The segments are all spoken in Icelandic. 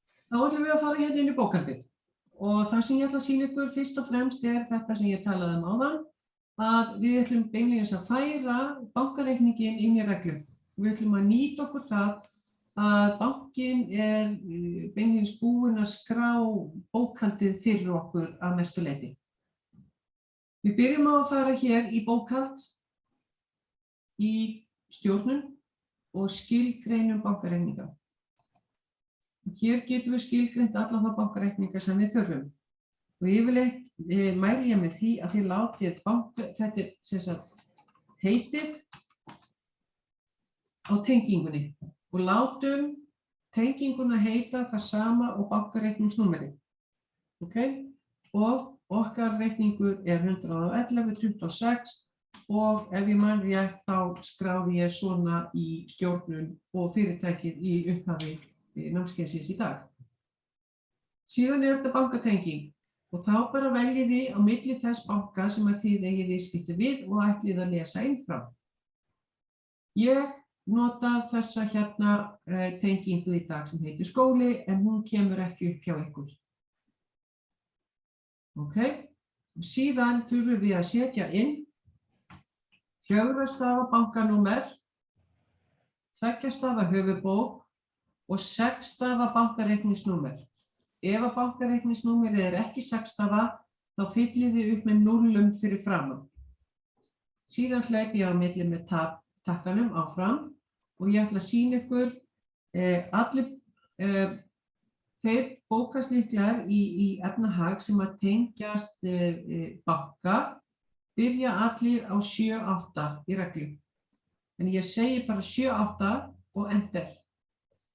Þá ætlum við að fara hérna inn í bókhaldið og það sem ég ætla að sýna ykkur fyrst og fremst þetta sem ég talaði áðan, að við ætlum beinlínis að færa bankareikninginn inn í reglu. Við ætlum að nýta okkur það að bankinn beinlínis búinn að skrá bókhaldið fyrir okkur að mestu leyti. Við byrjum á að fara hér í bókhald, í stjórnun og skilgreinum bankareikninga. Hér getum við skilgreint alla þá bankareikninga sem við þurfum. Og yfirleitt mæli ég með því að þið látið þetta sem sagt heitið á tengingunni og látum tenginguna heita það sama og bankareikningsnúmerið. Okay? Og okkar reikningur 111.26 og ef ég man rétt þá skráði ég svona í stjórnun og fyrirtækið í upphafi námskeiðsins í dag. Síðan þetta bankatenging og þá bara veljið þið á milli þess banka sem að þið eigið viðskipti við og ætlið að lesa inn frá. Ég nota þessa hérna tengingu í dag sem heitir skóli en hún kemur ekki upp hjá ykkur. Okay. Síðan þurfum við að setja inn 4 stafa bankanúmer, 2 stafa höfuðbók og 6 stafa bankareikningsnúmer. Ef að bankareikningsnúmerið ekki 6 stafa, þá fyllið þið upp með 0 fyrir framan. Síðan hleyp ég á milli með takkanum áfram og ég ætla að sýna ykkur allir þeir bókhaldslykklar í efnahag sem að tengjast banka byrja allir á 7-8 í reglu. En ég segi bara 7-8 og enter.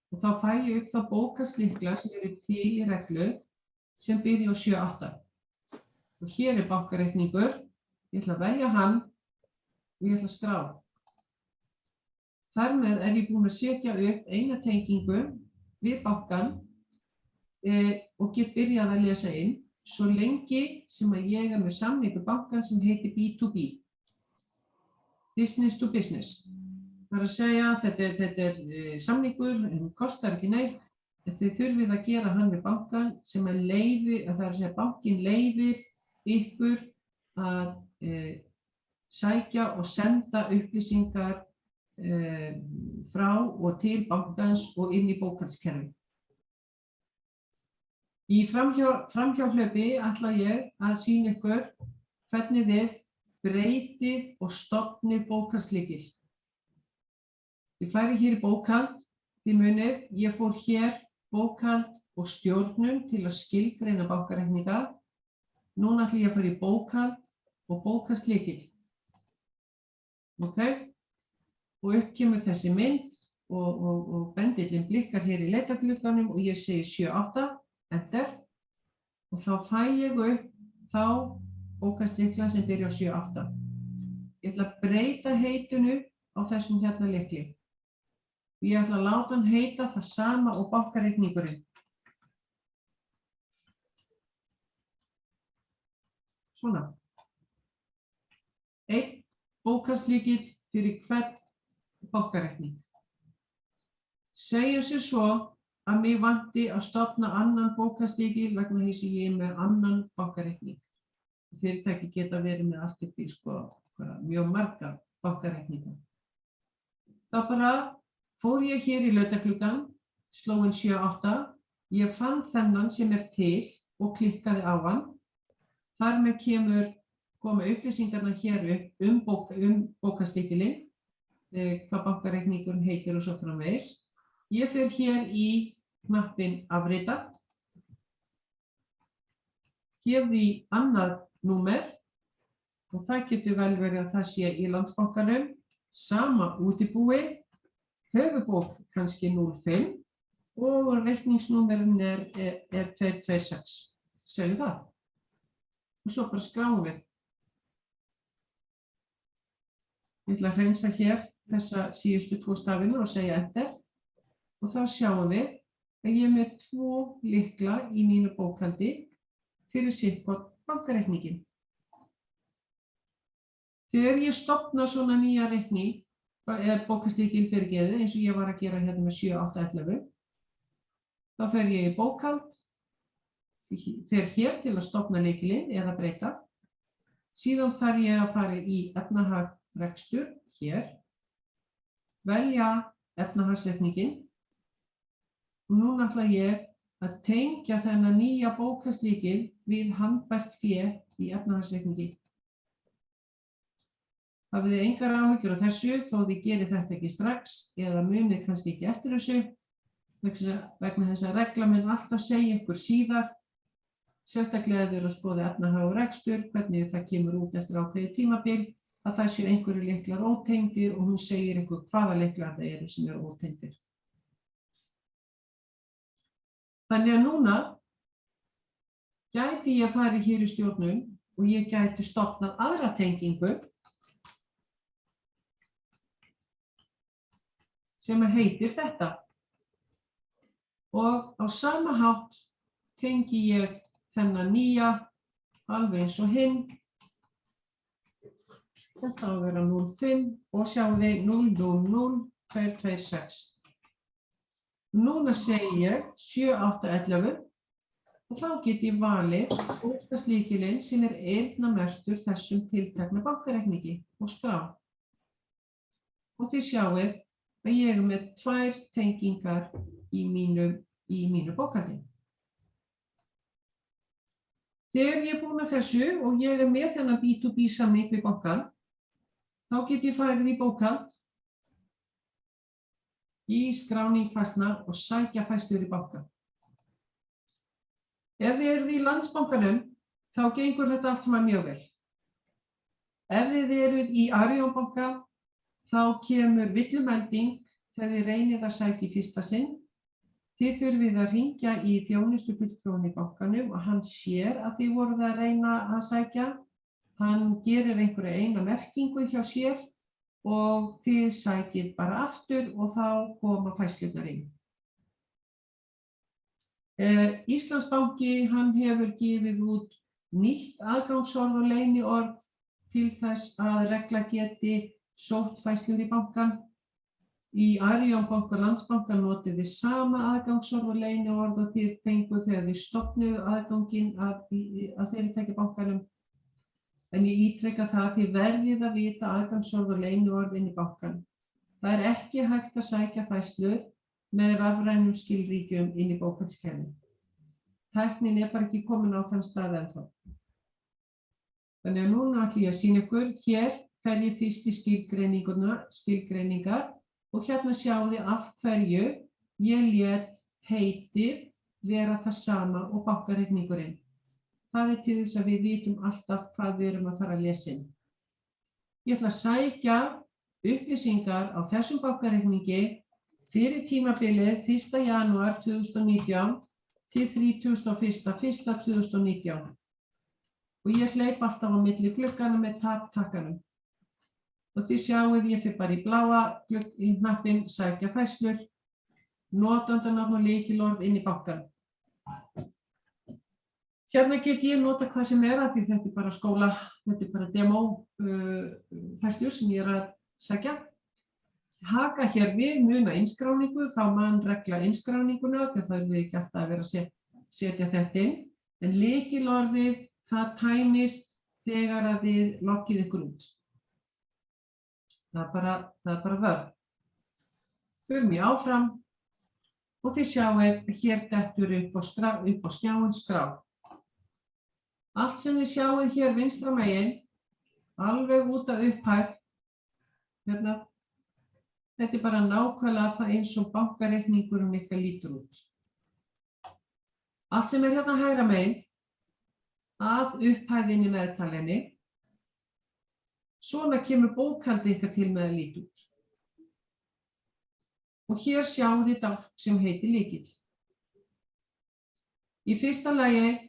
Og þá fæ ég upp þá bókhaldslykklar sem eru til í reglu sem byrja á 7-8. Og hér bankareikningur, ég ætla að velja hann og ég ætla að skrá. Þar með ég búin að setja upp eina tengingu við bankann og get byrjað að lesa inn svo lengi sem að ég með samningu bankan sem heitir B2B, business to business. Það að segja þetta samningur, hann kostar ekki neitt, þið þurfið að gera hann með bankan sem að það að segja bankin leyfir ykkur að sækja og senda upplýsingar frá og til bankans og inn í bókhaldskerfi. Í framhjáhlaupi ætla ég að sýna ykkur hvernig við breytið og stofnið bókhaldslykil. Ég færi hér í bókhald, þið munið, ég fór hér bókhald og stjórnun til að skilgreina bankareikninga. Núna ætla ég að fara í bókhald og bókhaldslykil. Okay? Og upp kemur þessi mynd og bendillinn blikkar hér í leitarglugganum og ég segi 7-8. Enter og þá fæ ég upp þá bókhaldslykla sem byrja á 7-8. Ég ætla að breyta heitinu á þessum hérna lykli. Og ég ætla að láta hann heita það sama og bankareikningurinn. Svona. Einn bókhaldslykill fyrir hvern bankareikning. Segjum sér svo að mig vanti að stofna annan bókhaldslykil vegna þess að ég með annan bankareikning. Fyrirtæki geta verið með allt upp í mjög marga bankareikninga. Þá bara fór ég hér í lautargluggann, sló inn 7-8, ég fann þennan sem til og klikkaði á hann. Þar með koma upplýsingarnar hér upp bókhaldslykilinn, hvað bankareikningurinn heitir og svo framvegis. Ég fer hér í knappinn afrita, gef því annað númer og það getur vel verið að það sé í Landsbankanum, sama útibúi, höfuðbók kannski 05 og reikningsnúmerinn 226, segjum það. Og svo bara skráum við. Ég ætla að hreinsa hér þessa síðustu 2 stafina og segja enter og þá sjáum við að ég með 2 lykla í mínu bókhaldi fyrir sitthvorn bankareikningin. Þegar ég stofna svona nýja reikning, eða bókhaldslykil fyrirgefið eins og ég var að gera hérna með 7-8-11, Þá fer ég í bókhald, fer hér til að stofna lykilinn eða breyta. Síðan þarf ég að fara í efnahag rekstur hér, velja efnahagsreikninginn og núna ætla ég að tengja þennan nýja bókhaldslykil við handbært fé í efnahagsreikningi. Hafið þið engar áhyggjur af þessu þó þið gerið þetta ekki strax eða munið kannski ekki eftir þessu vegna þess að regla mun alltaf segja ykkur síðar, sérstaklega ef þið eru að skoða efnahag og rekstur, hvernig það kemur út eftir ákveðið tímabil, að það séu einhverju lyklar ótengdir og hún segir ykkur hvaða lyklar það eru sem eru ótengdir. Þannig að núna gæti ég farið hér í stjórnun og ég gæti stofnað aðra tengingu sem heitir þetta. Og á sama hátt tengi ég þennan nýja alveg eins og hinn. Þetta á að vera 05 og sjáu þið 000226. Núna segi ég 7811 og þá get ég valið bókhaldslykilinn sem eyrnamerktur þessum tiltekna bankareikningi og skrá. Og þið sjáið að ég er með 2 tengingar í mínu bókhaldi. Þegar ég er búin að þessu og ég er með þennan B2B samning við bankann, þá get ég farið í bókhald, í skráning færslna og sækja færslur í banka. Ef þið eruð í Landsbankanum, þá gengur þetta allt saman mjög vel. Ef þið eruð í Arion banka, þá kemur villumelding þegar þið reynið að sækja í fyrsta sinn. Þið þurfið að hringja í þjónustufulltrúann í bankanum og hann sér að þið voruð að reyna að sækja. Hann gerir einhverja eina merkingu hjá sér og þið sækið bara aftur og þá koma færslurnar inn. Íslandsbanki, hann hefur gefið út nýtt aðgangsorð og leyniorð til þess að regla geti sótt færslur í bankann. Í Arion banka og Landsbanka notið þið sama aðgangsorð og leyniorð og þið fenguð þegar þið stofnuðu aðganginn að fyrirtækja bankanum. En ég ítreka það að þið verðið að vita aðgangsorð og leyniorð inn í bankann. Það er ekki hægt að sækja færslur með rafrænum skilríkjum inn í bókhaldskerfið. Tæknin er bara ekki komin á þann stað ennþá. Þannig að núna ætla ég að sýna ykkur hér fer ég fyrst í skilgreiningar og hérna sjáum þið af hverju ég lét heitið vera það sama og bankareikningurinn. Það er til þess að við vitum alltaf hvað við erum að fara að lesa inn. Ég ætla að sækja upplýsingar á þessum bankareikningi fyrir tímabilið 1. janúar 2019 til 31.1.2019. Og ég hleyp alltaf á milli gluggana með takkanum. Og þið sjáuð ég fyrir bara í bláa í hnappinn sækja færslur, notandanafn og lykilorð inn í bankann. Hérna get ég nota hvað sem er að því þetta er bara skóla, þetta er bara demo færslur sem ég er að sækja. Haka hér við muna innskráningu, þá man regla innskráninguna, þegar það er ekki alltaf að vera að setja þetta inn. En lykilorðið, það tæmist þegar að þið loggið ykkur út. Það er bara vörn. Förum ég áfram og þið sjáið hér dettur upp á skjáinn skrá. Allt sem þið sjáið hér vinstra megin, alveg út af upphæð, hérna, þetta er bara nákvæmlega það eins og bankareikningurinn ykkar lítur út. Allt sem er hérna hægra megin, að upphæðinni meðtalinni, svona kemur bókhaldið ykkar til með að líta út. Og hér sjáum þið dálk sem heitir lykill. Í fyrsta lagi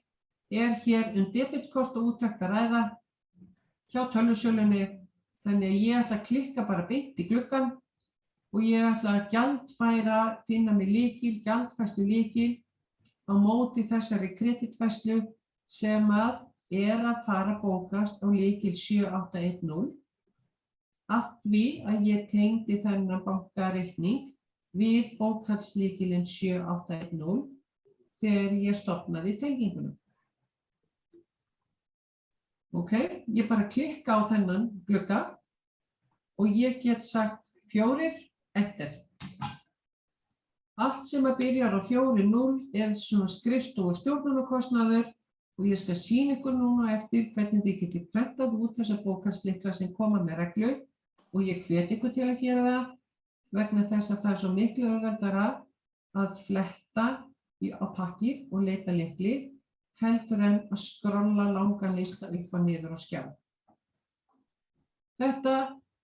er hér debitkort og úttekt að ræða hjá tölvusölunni, þannig að ég ætla að klikka bara beint í gluggann og ég ætla að gjaldfæra, finna mig lykil, gjaldfærslu lykil á móti þessari kreditfærslu sem að fara að bókast á lykil 7810 af því að ég tengdi þennan bankareikning við bókhaldslykilinn 7810 þegar ég stofnaði tenginguna. Ok, ég bara klikka á þennan glugga og ég get sagt 4, enter. Allt sem að byrjar á 4.0 svona skrifstofu stjórnunarkostnaður og ég skal sýna ykkur núna eftir hvernig þið getið prentað út þessa bókhaldslykla sem koma með reglu og ég hvet ykkur til að gera það vegna þess að það svo miklu auðveldara að fletta á pappír og leita lykli heldur en að skrolla langan lista upp og niður á skjá. Þetta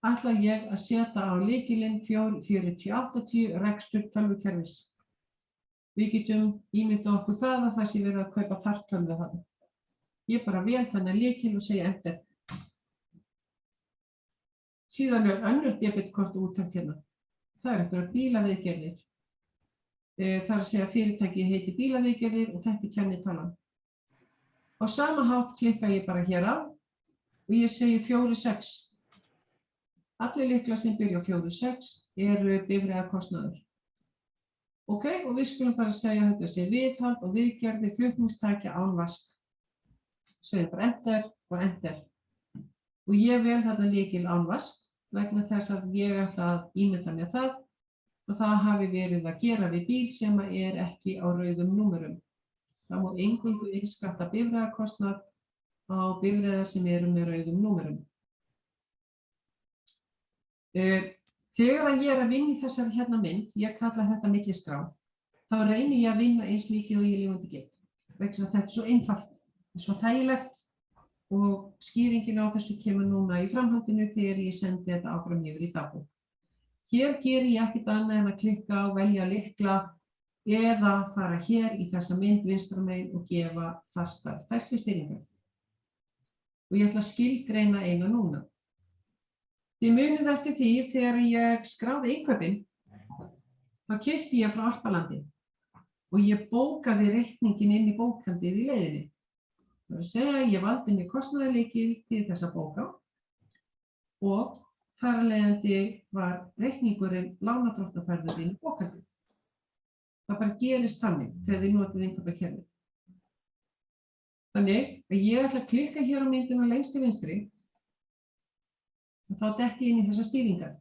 ætla ég að setja á lykilinn 4080 rekstur tölvukerfis. Við getum ímyndað okkur það að það sé verið að kaupa fartölvu þarna. Ég bara vel þennan lykil og segja enter. Síðan önnur debitkort úttekt hérna. Það einhverjar bílaviðgerðir. Það að segja fyrirtækið heiti bílaviðgerðir og þetta kennitalan. Á sama hátt klikka ég bara hér á og ég segi 4.6. Allir lyklar sem byrja á 4.6 eru bifreiðakostnaður. Ok, og við skulum bara segja að þetta sé viðhald og viðgerðir flutningstækja án vask. Segjum bara enter og enter. Og ég vel þarna lykil án vask vegna þess að ég ætla að ímynda mér það og það hafi verið að gera við bíl sem er ekki á rauðum númerum. Það má eingöngu innskatta bifreiðakostnað á bifreiðar sem eru með rauðum númerum. Þegar ég er að vinna í þessari hérna mynd, ég kalla þetta milliskrá, þá reyni ég að vinna eins mikið og ég lifandi get. Vegna að þetta er svo einfalt, svo þægilegt og skýringin á þessu kemur núna í framhaldinu þegar ég sendi þetta áfram yfir í dagbók. Hér ger ég ekkert annað en að klikka á velja lykla eða fara hér í þessa mynd vinstra megin og gefa fastar færslustýringar. Og ég ætla að skilgreina eina núna. Þið munið eftir því þegar ég skráði innkaupin, þá keypti ég frá Alpalandi og ég bókaði reikningin inn í bókhaldið í leiðinni. Það er að segja að ég valdi mér kostnaðarlykil til þessa bóka og þar af leiðandi var reikningurinn lánardrottnarfærður inn í bókhaldið. Það bara gerist þannig þegar þið notið innkaupakerfið. Þannig að ég ætla að klikka hér á myndina lengst til vinstri og þá detti ég inn í þessar stýringar.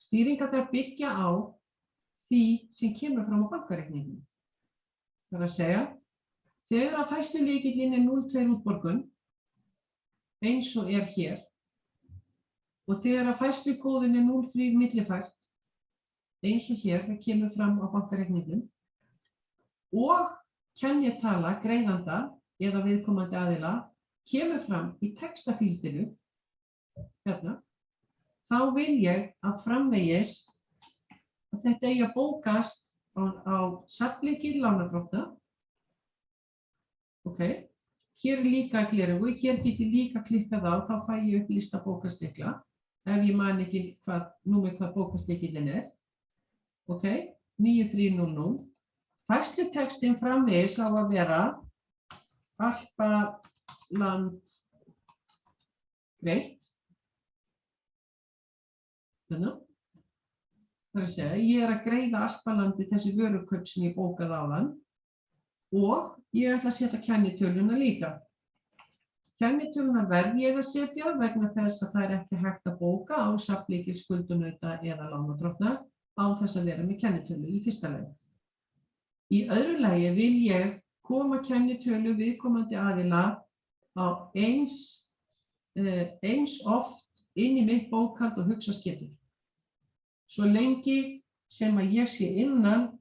Stýringarnar byggja á því sem kemur fram á bankareikningum. Það er að segja, þegar að færslulykillinn er 0,2 útborgun, eins og er hér, og þegar að færslukóðinn er 0,3 millifært, eins og hér, það kemur fram á bankareikningum, og kennitala greiðanda eða viðkomandi aðila kemur fram í textafíldinu, hérna, þá vil ég að framvegis að þetta eigi að bókast á safnlykil lánardrottna. Ok, hér er líka gleraugu, hér get ég líka klikkað á, þá fæ ég upp lista bókastlykla, ef ég man ekki hvað bókastlykillinn er. Ok, 9300. Færslutextinn framvegis á að vera Alpaland greitt. Þannig. Það er að segja, ég er að greiða Alpalandi þessi vörukaup sem ég bókaði áðan og ég ætla að setja kennitöluna líka. Kennitöluna verð ég að setja vegna þess að það er ekki hægt að bóka á safnlykil, skuldunauta eða lánardrottna án þess að vera með kennitölu í fyrsta lagi. Í öðru lagi vil ég koma kennitölu viðkomandi aðila á eins oft inn í mitt bókhald og hugsa skipur. Svo lengi sem að ég sé innan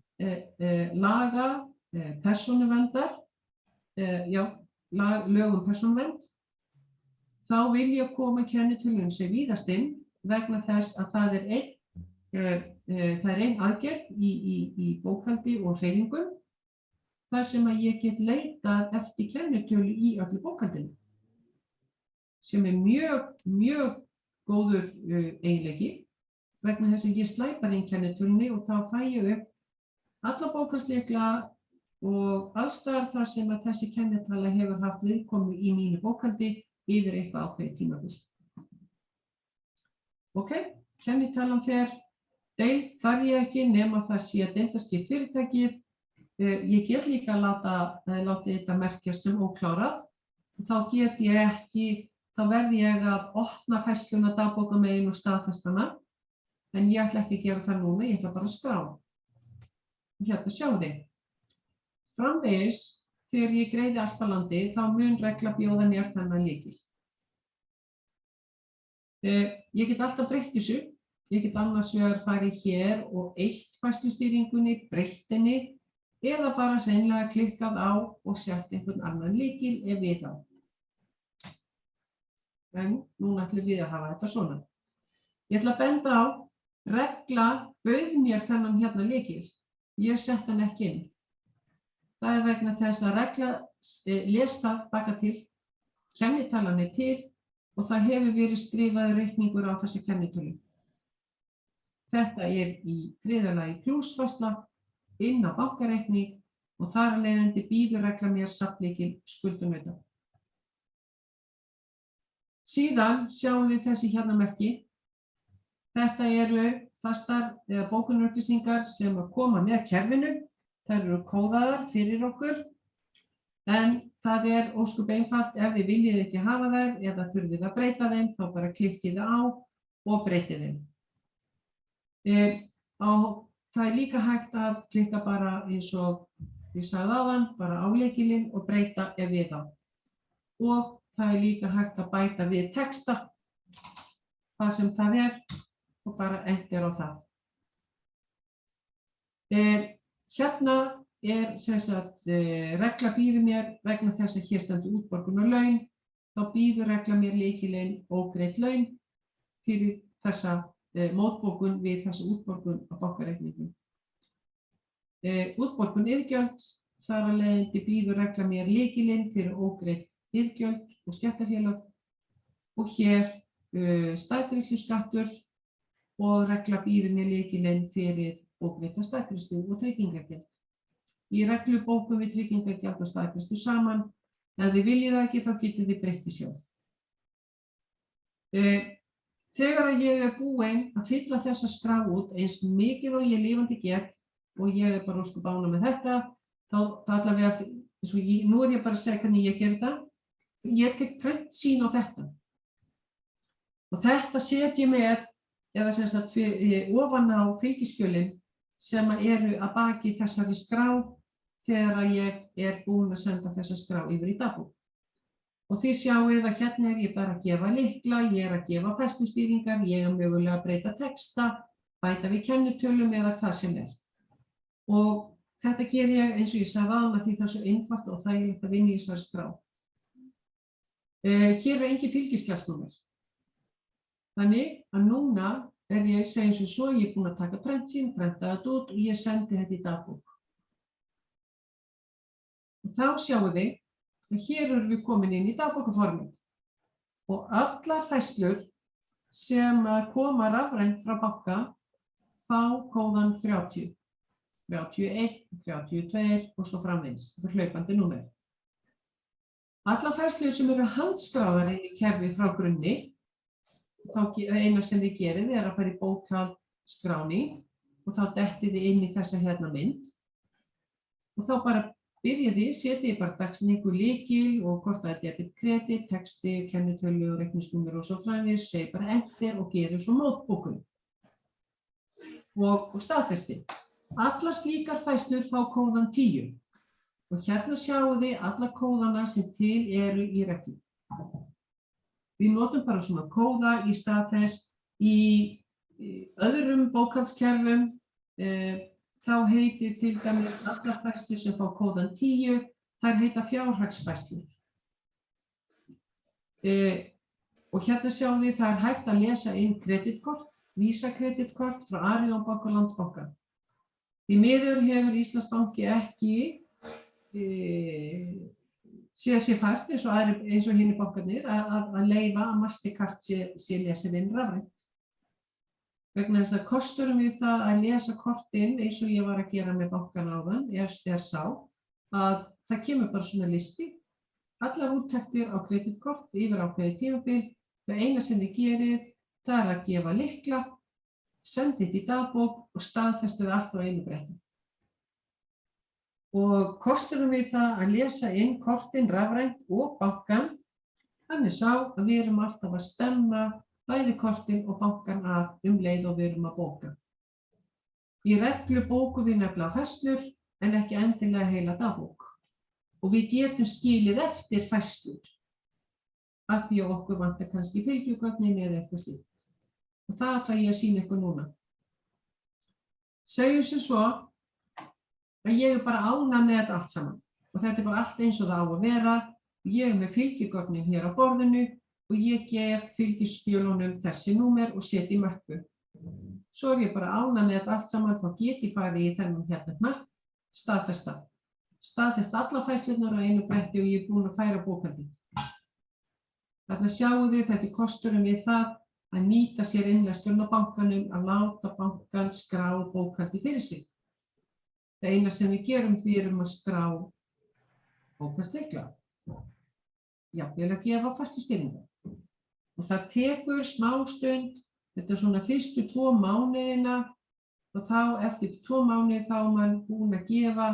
laga persónuverndar, lögum persónuvernd, þá vil ég koma kennitölunum sem víðast inn vegna þess að það er ein aðgerð í bókhaldi og hreyfingum þar sem að ég get leitað eftir kennitölu í öllu bókhaldinu, sem er mjög góður eiginleiki vegna þess að ég slæpar inn kennitölunni og þá fæ ég upp alla bókhaldslykla og alls staðar þar sem að þessi kennitala hefur haft viðkomu í mínu bókhaldi yfir eitthvað ákveðið tímabil. Ok, kennitalan fer deild þarf ég ekki nema það sé deildaskipt fyrirtækið Ég get líka látið þetta merkjast sem óklárað. Þá get ég ekki, þá verði ég að opna færsluna dagbókamegin og staðfestana. En ég ætla ekki að gera það núna, ég ætla bara að skrá. Hérna sjáðu þið. Framvegis, þegar ég greiði allt á landi, þá mun regla bjóða mér þennan lykil. Ég get alltaf breytt þessu. Ég get annars vegar farið hér og eytt færslustýringunni, breytt henni, eða bara hreinlega klikkað á og sett einhvern annan lykil ef við á. En núna ætlum við að hafa þetta svona. Ég ætla að benda á, regla bauð mér þennan hérna lykil. Ég sett hann ekki inn. Það vegna þess að regla les það baka til, kennitalan til og það hefur verið skrifaður reikningur á þessa kennitölu. Þetta í þriðja lagi plúsfærsla inn á bankareikning og þar af leiðandi býður regla mér safnlykil skuldunauta. Síðan sjáum við þessi hérna merki. Þetta eru fastar eða bókunarupplýsingar sem koma með kerfinu. Þær eru kóðaðar fyrir okkur. En það ósköp einfalt ef þið viljið ekki hafa þær eða þurfið að breyta þeim, þá bara klikkið á og breytið þeim. Það líka hægt að klikka bara eins og ég sagði áðan, bara á lykilinn og breyta ef við á. Og það líka hægt að bæta við texta, hvað sem það og bara enter á það. Hérna sem sagt regla býður mér vegna þess að hér stendur útborgun og laun, þá býður regla mér lykilinn ógreidd laun fyrir þessa mótbókun við þessa útborgun á bankareikningum. Útborgun iðgjöld, þar af leiðandi býður regla mér lykilinn fyrir ógreidd iðgjöld og stéttarfélag og hér staðgreiðsluskattur og regla býður mér lykilinn fyrir ógreidda staðgreiðslu og tryggingagjald. Í reglu bókum við tryggingagjald og staðgreiðslu saman. Ef þið viljið það ekki, þá getið þið breytt því sjálf. Þegar ég búin að fylla þessa skrá út eins mikið og ég lifandi get og ég bara ósköp ánægð með þetta, þá allavega, nú ég bara að segja hvernig ég geri þetta. Ég tek prentsýn á þetta. Og þetta set ég með, eða sem sagt ofan á fylgiskjölin sem eru að baki þessari skrá þegar ég búin að senda þessa skrá yfir í dagbók. Og þið sjáið að hérna ég bara að gefa lykla, ég að gefa færslustýringar, ég mögulega að breyta texta, bæta við kennitölum eða hvað sem Og þetta ger ég eins og ég sagði áðan því það er svo einfalt og þægilegt að vinna í þessari skrá. Hér engin fylgiskjalsnúmer. Þannig að núna ég segi eins og svo, ég búin að taka prentsýn, prenta þetta út og ég sendi þetta í dagbók. Og þá sjáum við að hér erum við komin inn í dagbókarformið og allar færslur sem koma rafrænt frá banka fá kóðan 30, 31, 32 og svo framvegis. Þetta hlaupandi númer. Allar færslur sem eru handskráðar inn í kerfi frá grunni, þá eina sem þið gerið að fara í bókhald skráning og þá dettið þið inn í þessa hérna mynd og þá bara setið bara dagsningu lykil og hvort það debit, kredit, texti, kennitölu, reikningsnúmer og svo framvegis, segi bara enter og gerir svo mótbókun og staðfesti. Allar slíkar færslur fá kóðan 10 og hérna sjáum þið alla kóðana sem til eru í reglu. Við notum bara svona kóða í stað þess í öðrum bókhaldskerfum. Þá heitir til dæmis allar færslur sem fá kóðan 10, þær heita fjárhagsfærslur. Og hérna sjáum við það hægt að lesa inn kreditkort, vísakredittkort frá Arion banka og Landsbanka. Því miður hefur Íslandsbanki ekki séð sér fært eins og hinir bankarnir að leyfa að Mastercard sé lesið inn rafrænt. Vegna þess að kosturum við það að lesa kortin eins og ég var að gera með bankan áðan sá að það kemur bara svona listi. Allar úttektir á kreditkort yfir ákveðið tímabil. Það eina sem þið gerir það að gefa lykla, senda þetta í dagbók og staðfesta það allt á einu bretti. Og kosturum við það að lesa inn kortin rafrænt og bankann, þannig sá að við erum alltaf að stemma bæði kortin og bankann af leið og við erum að bóka. Í reglu bókum við nefnilega færslur en ekki endilega heila dagbók. Og við getum skilið eftir færslur af því að okkur vantar kannski fylgjugögnin eða eitthvað slíkt. Og það ætla ég að sýna ykkur núna. Segjum sem svo að ég er bara ánægð með þetta allt saman. Og þetta er bara allt eins og það á að vera. Ég er með fylgjugögnin hér á borðinu og ég gef fylgiskjölunum þessi númer og set í möppu. Svo er ég bara ánægð með þetta allt saman, þá get ég farið í þennan hérna hnapp, staðfesta. Staðfesta alla færslurnar á einu bretti og ég er búin að færa bókhaldið. Þarna sjáu þið, þetta er kosturum við það að nýta sér innlesturinn á bankanum, að láta bankan skrá bókhaldið fyrir sig. Það eina sem við gerum því erum að skrá bókhaldslykla. Jafnvel að gefa færslustýringar. Og það tekur smá stund, þetta er svona fyrstu 2 mánuðina og þá eftir 2 mánuði þá er mann búin að gefa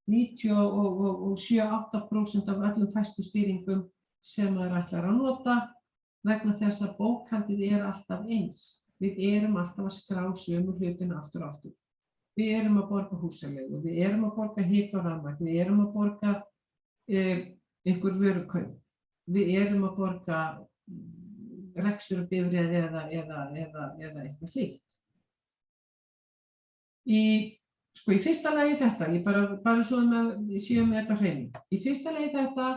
97–8% af öllum færslustýringum sem maður ætlar að nota vegna þess að bókhaldið er alltaf eins. Við erum alltaf að skrá sömu hlutina aftur og aftur. Við erum að borga húsaleigu, við erum að borga hita og rafmagn, við erum að borga einhver vörukaup, við erum að borga reksturubifreið eða eitthvað slíkt. Í fyrsta lagi þetta, ég bara svo að við séum með þetta hreinu. Í fyrsta lagi þetta,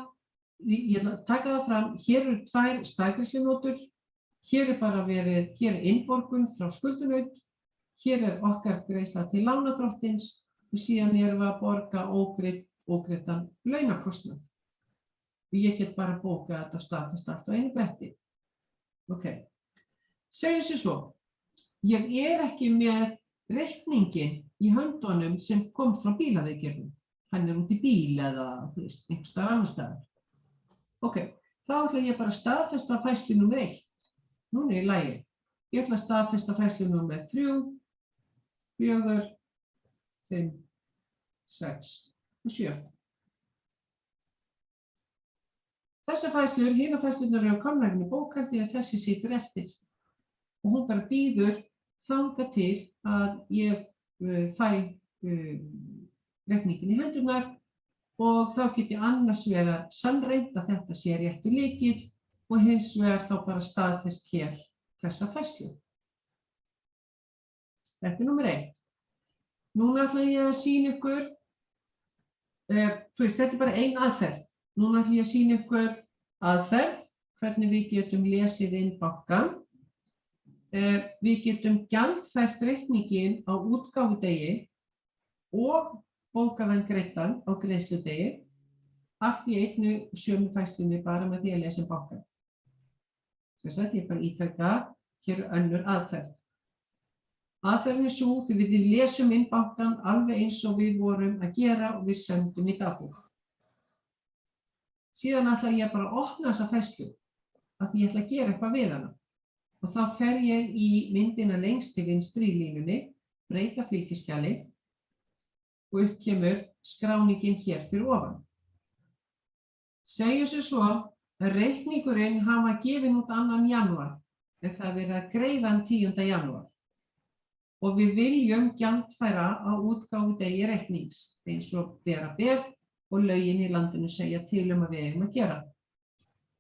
ég ætla að taka það fram, hér eru 2 staðgreiðslunótur, hér er bara verið, hér er innborgun frá skuldunaut, hér er okkar greiðsla til lánardrottins og síðan erum við að borga ógreiddan launakostnað. Og ég get bara bókað þetta og staðfest allt á einu bretti. Ok, segjum sem svo, ég er ekki með reikningin í höndunum sem kom frá bílaviðgerðum. Hann er út í bíl eða einhvers staðar annars staðar. Ok, þá ætla ég bara að staðfesta færslu númer 1. Núna er í lagi. Ég ætla að staðfesta færslu númer 3, 4, 5, 6 og 7. Þessar færslur, hinar færslurnar eru komnar inn í bókhaldi að þessi situr eftir. Og hún bara bíður þangað til að ég fæ reikningin í hendurnar og þá get ég annars vera sannreynt að þetta sé réttur lykill og hins vegar þá bara staðfest hér þessa færslu. Þetta er númer 1. Núna ætla ég að sýna ykkur, þetta er bara ein aðferð. Núna ætla ég að sýna ykkur aðferð, hvernig við getum lesið inn bankann. Við getum gjaldfært reikningin á útgáfudegi og bókaðan greiddan á greiðsludegi, allt í einu sömu færslunni bara með því að lesa bankann. Þess að ég bara ítreka, hér er önnur aðferð. Aðferðin er svo því við lesum inn bankann alveg eins og við vorum að gera og við sendum í dagbók. Síðan ætla ég bara að opna þessa færslu, af því ég ætla að gera eitthvað við hana. Og þá fer ég í myndina lengst til vinstri í línunni, breyta fylgiskjali og upp kemur skráningin hér fyrir ofan. Segjum sem svo að reikningurinn hafa gefin út 2. janúar, en það verið að greiða 10. janúar. Og við viljum gjaldfæra á útgáfudegi reiknings, eins og bera ber og lögin í landinu segja til að við eigum að gera.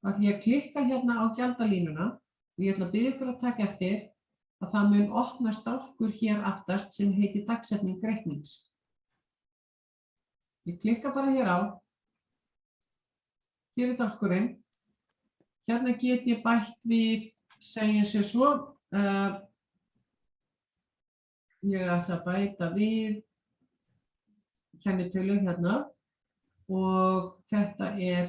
Þá ætla ég að klikka hérna á gjaldalínuna og ég ætla að biðja ykkur að taka eftir að það mun opna stálkur hér aftast sem heitir dagsetning reiknings. Ég klikka bara hér á. Hér er dálkurinn. Hérna get ég bætt við, segjum sem svo, ég ætla að bæta við kennitölu hérna og þetta er,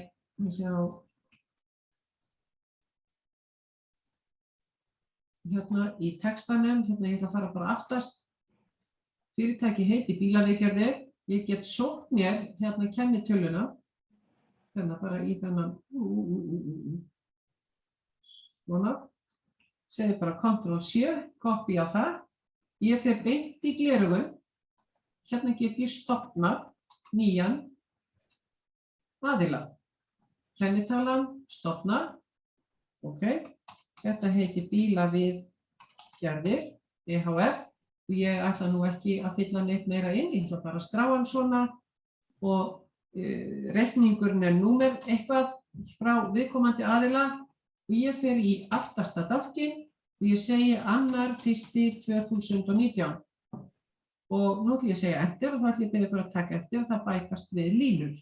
hérna í textanum, hérna ég ætla að fara bara aftast. Fyrirtæki heiti bílaviðgerðir. Ég get sótt mér hérna kennitöluna. Hérna bara í þennan. Svona. Segir bara Ctrl+7, copy á það. Ég fer beint í gleraugun. Hérna get ég stopnað nýjan aðila. Kennitalan stofna, ok, þetta heitir bílaviðgerðir, EHF, og ég ætla nú ekki að fylla neitt meira inn, ég ætla bara að skrá hann svona og reikningurinn númer eitthvað frá viðkomandi aðila og ég fer í aftasta dálkinn og ég segi 2.1.2019 og nú ætlum ég að segja eftir og þá ætlum ég að byrja ykkur að taka eftir og það bætast við línur.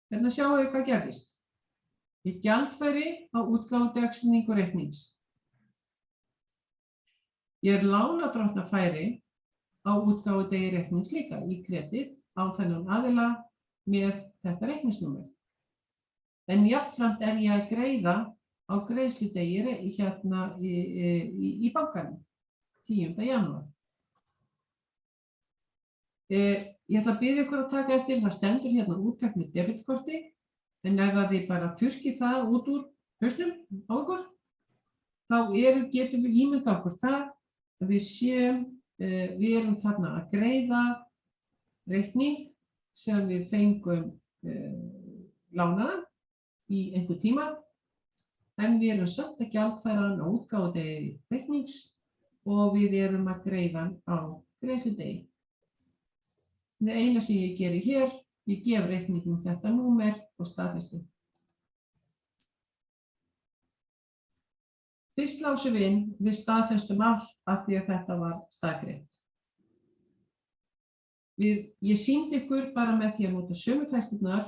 Hérna sjáum við hvað gerðist. Ég gjaldfæri á útgáfudagsetningu reiknings. Ég lánardrottnarfæri á útgáfudegi reiknings líka í kredit á þennan aðila með þetta reikningsnúmer. En jafnframt ég að greiða á greiðsludegi hérna í bankanum, 10. janúar. Ég ætla að biðja ykkur að taka eftir, það stendur hérna úttekt með debitkorti, en ef þið bara þurrkið það út úr hausnum á ykkur, þá getum við ímyndað okkur það að við erum þarna að greiða reikning sem við fengum lánaðan í einhver tíma, en við erum samt að gjaldfæra hann á útgáfudegi reiknings og við erum að greiða hann á greiðsludegi. Það eina sem ég geri hér, ég gef reikningum þetta númer og staðfesti. Fyrst lásum við inn, við staðfestum allt af því að þetta var staðgreitt. Ég sýndi ykkur bara með því að nota sömu færslurnar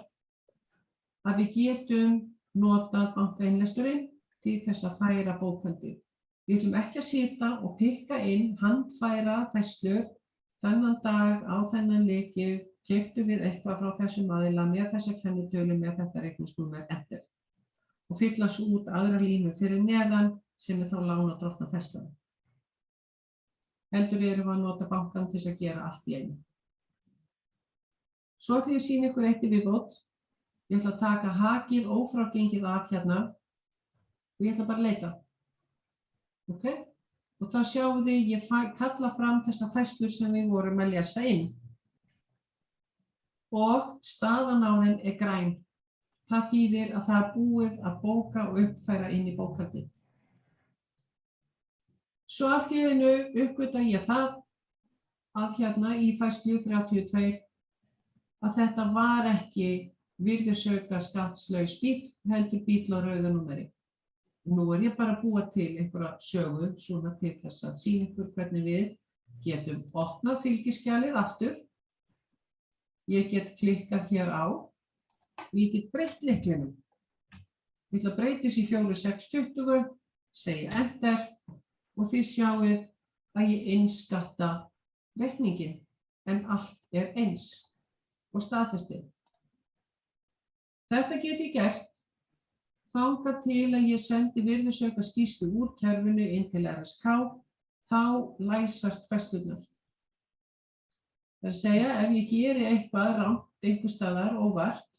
að við getum notað bankainnlesturinn til þess að færa bókhaldið. Við ætlum ekki að sitja og pikka inn, handfæra færslur, þennan dag á þennan lykil, keyptum við eitthvað frá þessum aðila með þessa kennitölu með þetta reikningsnúmer eftir og fylla svo út aðra línu fyrir neðan sem þá lánardrottnarfærslan. Heldur erum við að nota bankann til þess að gera allt í einu. Svo ætlum ég að sýna ykkur eitt í viðbót. Ég ætla að taka hakið ófrágengið af hérna og ég ætla bara að leita. Ok? Og þá sjáum við, ég kalla fram þessa færslur sem við vorum að lesa inn. Og staðan á þeim græn. Það þýðir að það búið að bóka og uppfæra inn í bókhaldið. Svo allt í einu uppgötva ég það að hérna í færslu 32 að þetta var ekki virðisaukaskattslaus bíll, heldur bíll á rauðu númeri. Nú ég bara að búa til einhverja sögu svona til þess að sýna ykkur hvernig við getum opnað fylgiskjalið aftur. Ég get klikkað hér á og ég get breytt lyklinum. Ég ætla að breyta þessu í 4620, segja enter og þið sjáið að ég innskatta reikningin en allt eins og staðfesti. Þetta get ég gert þangað til að ég sendi virðisaukaskýrslu úr kerfinu inn til RSK, þá læsast færslurnar. Það er að segja, ef ég geri eitthvað rangt einhvers staðar óvart,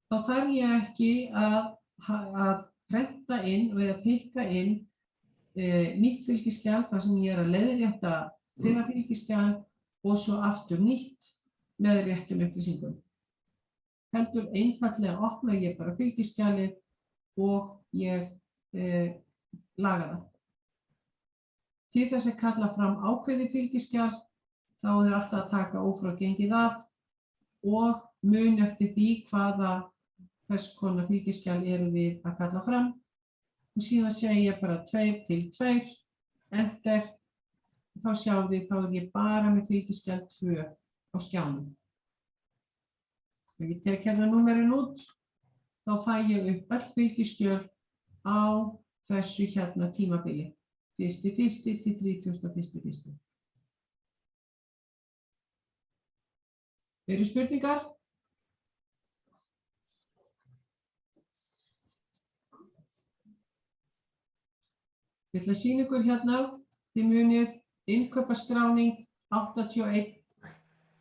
þá þarf ég ekki að prenta inn og eða pikka inn nýtt fylgiskjal þar sem ég að leiðrétta þeirra fylgiskjal og svo aftur nýtt með réttum upplýsingum. Heldur einfaldlega opna ég bara fylgiskjalið og ég laga það. Til þess að kalla fram ákveðið fylgiskjal, þá alltaf að taka ófrágengið af og mun eftir því hvaða hvers konar fylgiskjal erum við að kalla fram. Og síðan segi ég bara 2 til 2, enter, þá sjáum við, þá ég bara með fylgiskjal 2 á skjánum. Ef ég tek hérna númerin út, þá fæ ég upp öll fylgiskjöl á þessu hérna tímabili, 1.1. til 31.1. Eru spurningar? Ég ætla að sýna ykkur hérna, þið munið innkaupaskráning 81,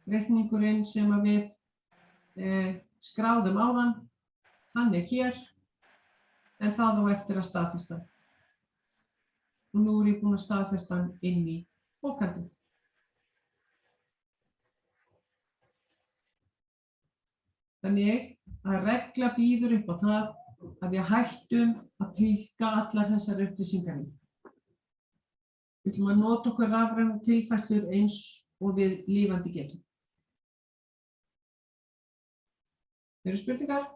reikningurinn sem að við skráðum áðan, hann hér, en það á eftir að staðfesta. Og nú ég búin að staðfesta hann inn í bókhaldið. Þannig að regla býður upp á það að við hættum að pikka allar þessar upplýsingar inn. Við ætlum að nota okkur rafrænar tilfærslur eins og við lifandi getum. Eru spurningar?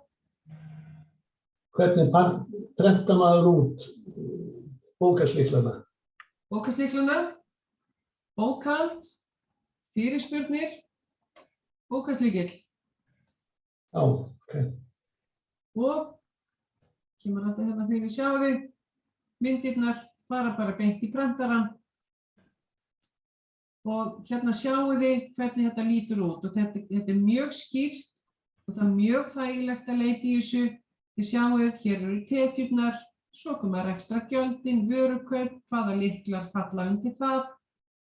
Hvernig prentar maður út bókaslyklana? Bókaslyklana, bókhald, fyrirspurnir, bókaslykill. Já, ok. Og kemur alltaf hérna fyrir sjáðu, myndirnar fara bara beint í prentarann. Og hérna sjáu þið hvernig þetta lítur út og þetta mjög skýrt og það mjög þægilegt að leita í þessu. Þið sjáuð, hér eru tekjurnar, svo koma rekstrargjöldin, vörukaup, hvaða lyklar falla undir það,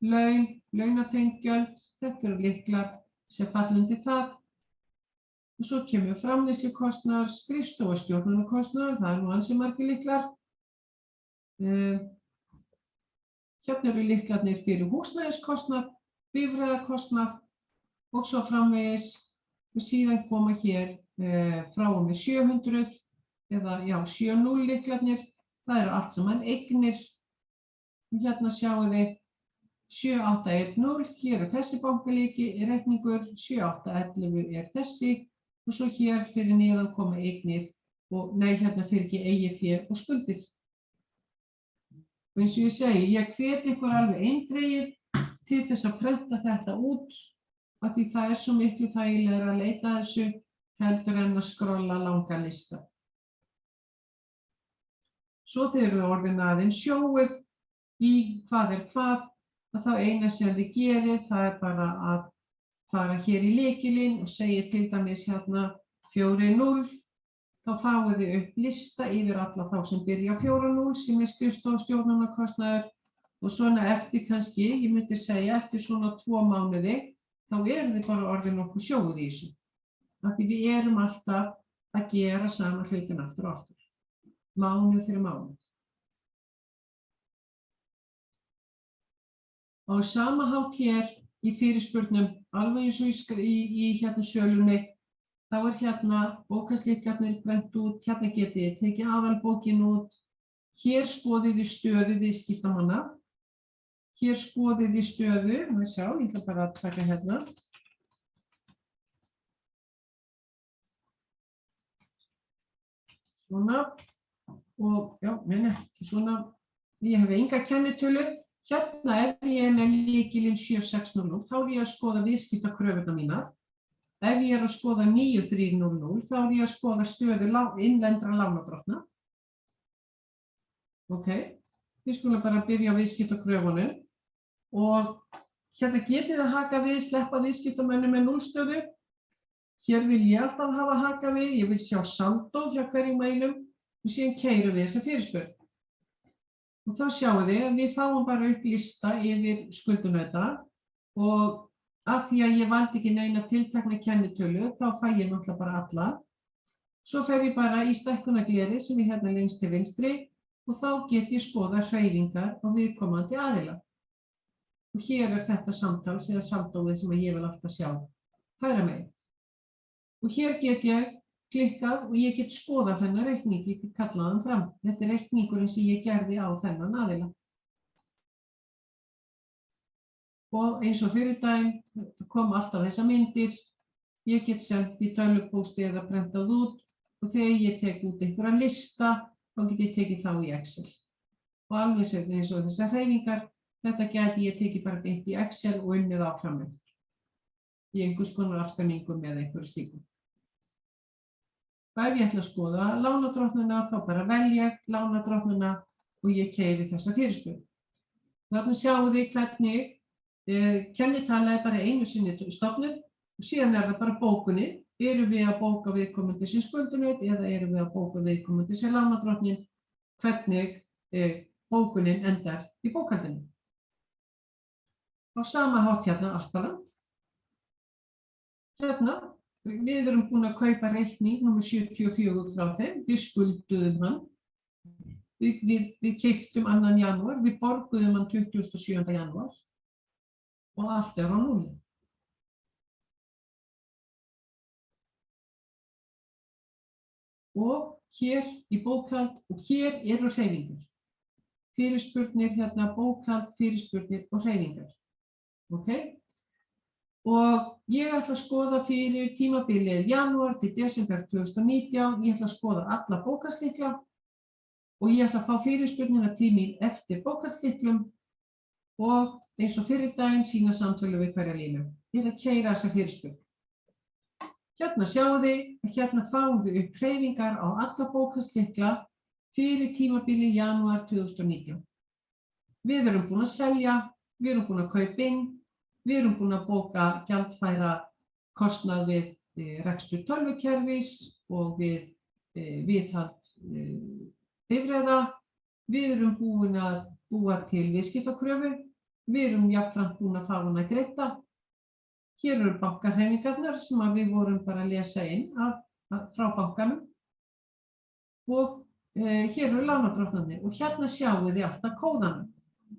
laun, launatengd gjöld, þetta eru lyklar sem falla undir það. Og svo kemur framleiðslukostnaður, skrifstofustjórnunarkostnaður, það nú ansi margir lyklar. Hérna eru lyklarnir fyrir húsnæðiskostnað, bifreiðakostnað og svo framvegis og síðan koma hér frá og með 700 eða 70 lyklarnir, það eru allt saman eignir. Og hérna sjáu þið 7810, hér er þessi bankareikningur, 7811 er þessi og svo hér fyrir neðan koma eignir og hérna fyrir ekki eigið fé og skuldir. Og eins og ég segi, ég hvet ykkur alveg eindregið til þess að prenta þetta út af því það er svo miklu þægilegra að leita þessu heldur en að skrolla langa lista. Svo þegar við orðin aðeins sjóið í hvað er hvað, að þá eina sem þið gerið, það er bara að fara hér í lykilinn og segja til dæmis hérna 40, þá fáið þið upp lista yfir alla þá sem byrja á 40 sem er skrifstofustjórnunarkostnaður og svona eftir kannski, ég myndi segja eftir svona 2 mánuði, þá þið bara orðin nokkuð sjóið í þessu. Af því við erum alltaf að gera sama hlutin aftur og aftur, mánuð fyrir mánuð. Á sama hátt hér í fyrirspurnum, alveg eins og í hérna sölunni, þá er hérna bókaslykarnir brennt út, hérna getið þið tekið aðalbókin út, hér skoðið þið stöðu viðskiptamanna, hér skoðið þið stöðu, maður sjá, ég ætla bara að taka hérna. Svona, og ekki svona, ég hef enga kennitölu. Hérna ef ég er með lykilinn 760, þá er ég að skoða viðskiptakröfurnar mínar. Ef ég er að skoða 9300, þá er ég að skoða stöðu innlendra lánardrottna. Ok, við skulum bara byrja á viðskiptakröfunum. Og hérna getið þið að haka við, sleppa viðskiptamönnum með 0 stöðu. Hér vil ég alltaf hafa haka við, ég vil sjá saldó hjá hverjum einum og síðan keyrum við þessa fyrirspurn. Og þá sjáum þið að við fáum bara upp lista yfir skuldunauta og af því að ég valdi ekki neina tiltekna kennitölu, þá fæ ég náttúrulega bara alla. Svo fer ég bara í stækkunargleri sem er hérna lengst til vinstri og þá get ég skoða hreyfingar á viðkomandi aðila. Og hér er þetta samtals eða saldóið sem ég vil alltaf sjá hægra megin. Og hér get ég klikkað og ég get skoðað þennan reikning, ég get kallað hann fram. Þetta er reikningurinn sem ég gerði á þennan aðila. Og eins og fyrir daginn kom alltaf þessar myndir, ég get sendt í tölvupósti eða prentað út og þegar ég tek út einhverja lista, þá get ég tekið þá í Excel. Og alveg eins og þessar hreyfingar, þetta gæti ég tekið bara beint í Excel og unnið áfram með. Í einhvers konar afstemmingum eða einhverju slíku. Ef ég ætla að skoða lánardrottnina, þá bara velja lánardrottnina og ég keyri þessa fyrirspurn. Þarna sjáum þið hvernig kennitala er bara einu sinni stofnuð og síðan er það bara bókunin. Erum við að bóka viðkomandi sem skuldunaut eða erum við að bóka viðkomandi sem lánardrottnin? Hvernig bókunin endar í bókhaldinu. Á sama hátt hérna Alpaland. Hérna. Við erum búin að kaupa reikning nr. 74 frá þeim, við skulduðum hann, við keyptum 2. janúar, við borguðum hann 27. janúar og allt er á 0. og hér í bókhald og hér eru hreyfingar. Fyrirspurnir hérna, bókhald, fyrirspurnir og hreyfingar. Ok? Og ég ætla að skoða fyrir tímabilið janúar til desember 2019, ég ætla að skoða alla bókhaldslykla og ég ætla að fá fyrirspurnina til mín eftir bókhaldslyklum og eins og fyrir daginn sýna samtölu við hverja línu. Ég ætla að keyra þessa fyrirspurn. Hérna sjáu þið, hérna fáum við upp hreyfingar á alla bókhaldslykla fyrir tímabilið janúar 2019. Við erum búin að selja, við erum búin að kaupa inn, við erum búin að bóka gjaldfæra kostnað við rekstur tölvukerfis og við viðhald bifreiða. Við erum búin að búa til viðskiptakröfu. Við erum jafnframt búin að fá hana greidda. Hér eru bankahreyfingarnar sem við vorum bara að lesa inn frá bankanum. Og hér eru lánardrottnarnir og hérna sjáum við alltaf kóðana.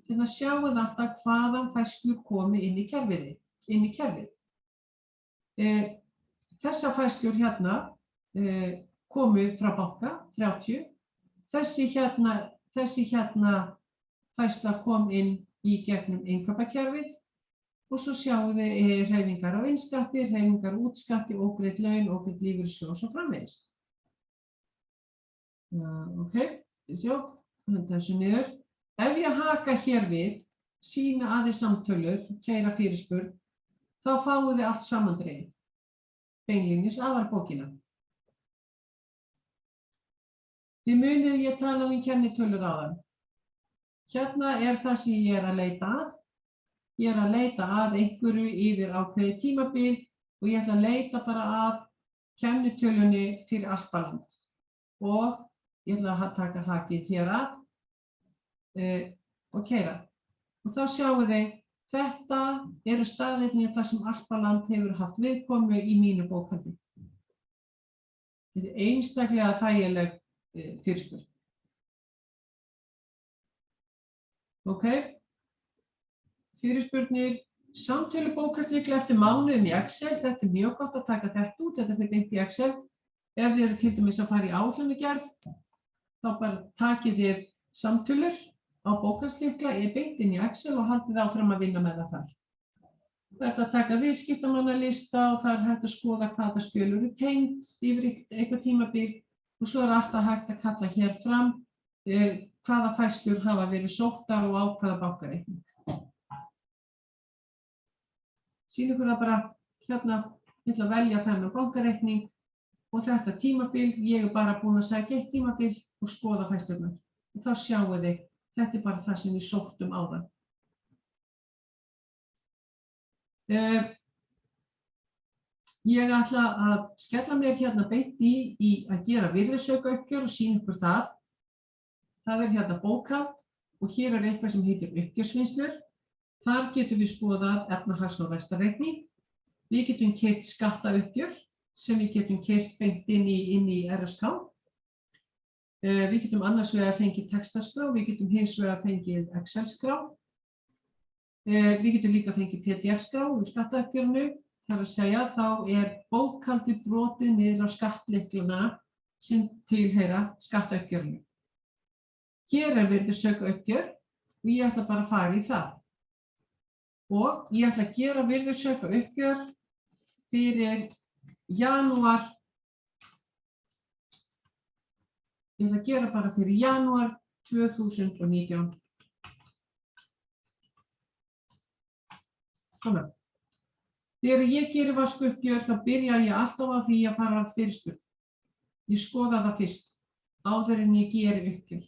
Hérna sjáum við alltaf hvaðan færslur komi inn í kerfið. Þessar færslur hérna komu frá banka 30. Þessi hérna færsla kom inn í gegnum innkaupakerfið og svo sjáum við hreyfingar á innskatti, hreyfingar á útskatti, ógreidd laun, ógreidd lífeyrissjóð og svo framvegis. Ok, sjá, þessu niður. Ef ég haka hér við, sýna aðeins samtölur, keyra fyrirspurn, þá fáum við allt samandregið, beinlínis aðalbókina. Þið munið ég tala um kennitölur áðan. Hérna er það sem ég er að leita að. Ég er að leita að einhverju yfir ákveðið tímabil og ég ætla að leita bara að kennitölunni fyrir allt land. Og ég ætla að taka hakið hér að og keyra. Og þá sjáum við þetta eru staðirnir þar sem Alpaland hefur haft viðkomu í mínu bókhaldi. Þetta er einstaklega þægileg fyrirspurn. Ok, fyrirspurnir, samtölu bókhaldslykla eftir mánuðum í Excel, þetta er mjög gott að taka þetta út, þetta fyrir beint í Excel. Ef þið eru til dæmis að fara í áætlanagerð, þá bara takið þið samtölur á bókhaldslykla beint inn í Excel og haldið áfram að vinna með það þar. Það er að taka viðskiptamannalista og það er hægt að skoða hvaða skjöl eru tengd yfir eitthvað tímabil og svo er alltaf hægt að kalla hér fram hvaða færslur hafa verið sóttar og á hvaða bankareikning. Sýnum ykkur það bara hérna, ég ætla að velja þennan bankareikning og þetta tímabil, ég er bara búin að sækja eitt tímabil og skoða færslurnar. Og þá sjáum þið, þetta er bara það sem við sóttum áðan. Ég ætla að skella mér hérna beint í að gera virðisaukaupgjör og sýna ykkur það. Það er hérna bókhald og hér er eitthvað sem heitir uppgjörsvinnslur. Þar getum við skoðað efnahags- og rekstrarreikning. Við getum keyrt skattauppgjör sem við getum keyrt beint inn í RSK. Við getum annars vegar fengið textaskrá, við getum hins vegar fengið Excel-skrá. Við getum líka fengið PDF-skrá úr skattauppgjörinu. Það er að segja, þá er bókhaldið brotið niður á skattlyklana sem tilheyra skattauppgjörinu. Hér er virðisaukaupgjör og ég ætla bara að fara í það. Og ég ætla að gera virðisaukaupgjör fyrir janúar. Ég ætla að gera bara fyrir janúar 2019. Svona. Þegar ég gerir vaskuppgjör þá byrja ég alltaf á því að fara fyrirspurn. Ég skoða það fyrst, áður en ég geri uppgjör.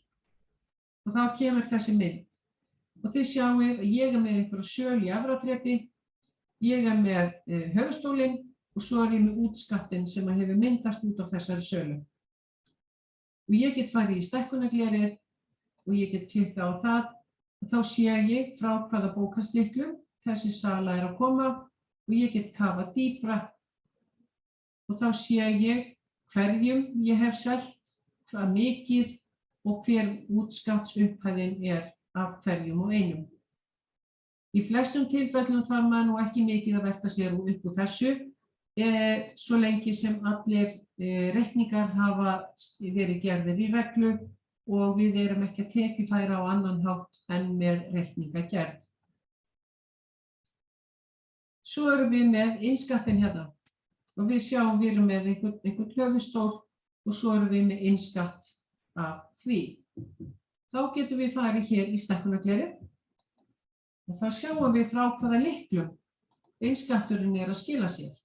Og þá kemur þessi mynd. Og þið sjáum að ég er með einhverja sölu í efraþrepi, ég er með höfuðstólinn og svo er ég með útskattinn sem hefur myndast út af þessari sölu. Og ég get farið í stækkunarglerið og ég get klikkað á það og þá sé ég frá hvaða bókhaldslyklum þessi sala er að koma og ég get kafað dýpra og þá sé ég hverjum ég hef selt, hvað mikið og hver útskattsupphæðin er af hverjum og einum. Í flestum tilfellum þarf maður nú ekki mikið að velta sér upp úr þessu svo lengi sem allir reikningar hafa verið gerðir í reglu og við erum ekki að tekjufæra á annan hátt en með reikningagerð. Svo erum við með innskattinn hérna og við sjáum við erum með einhvern höfuðstól og svo erum við með innskatt af því. Þá getum við farið hér í stækkunarglerið og þá sjáum við frá hvaða lyklum innskatturinn er að skila sér.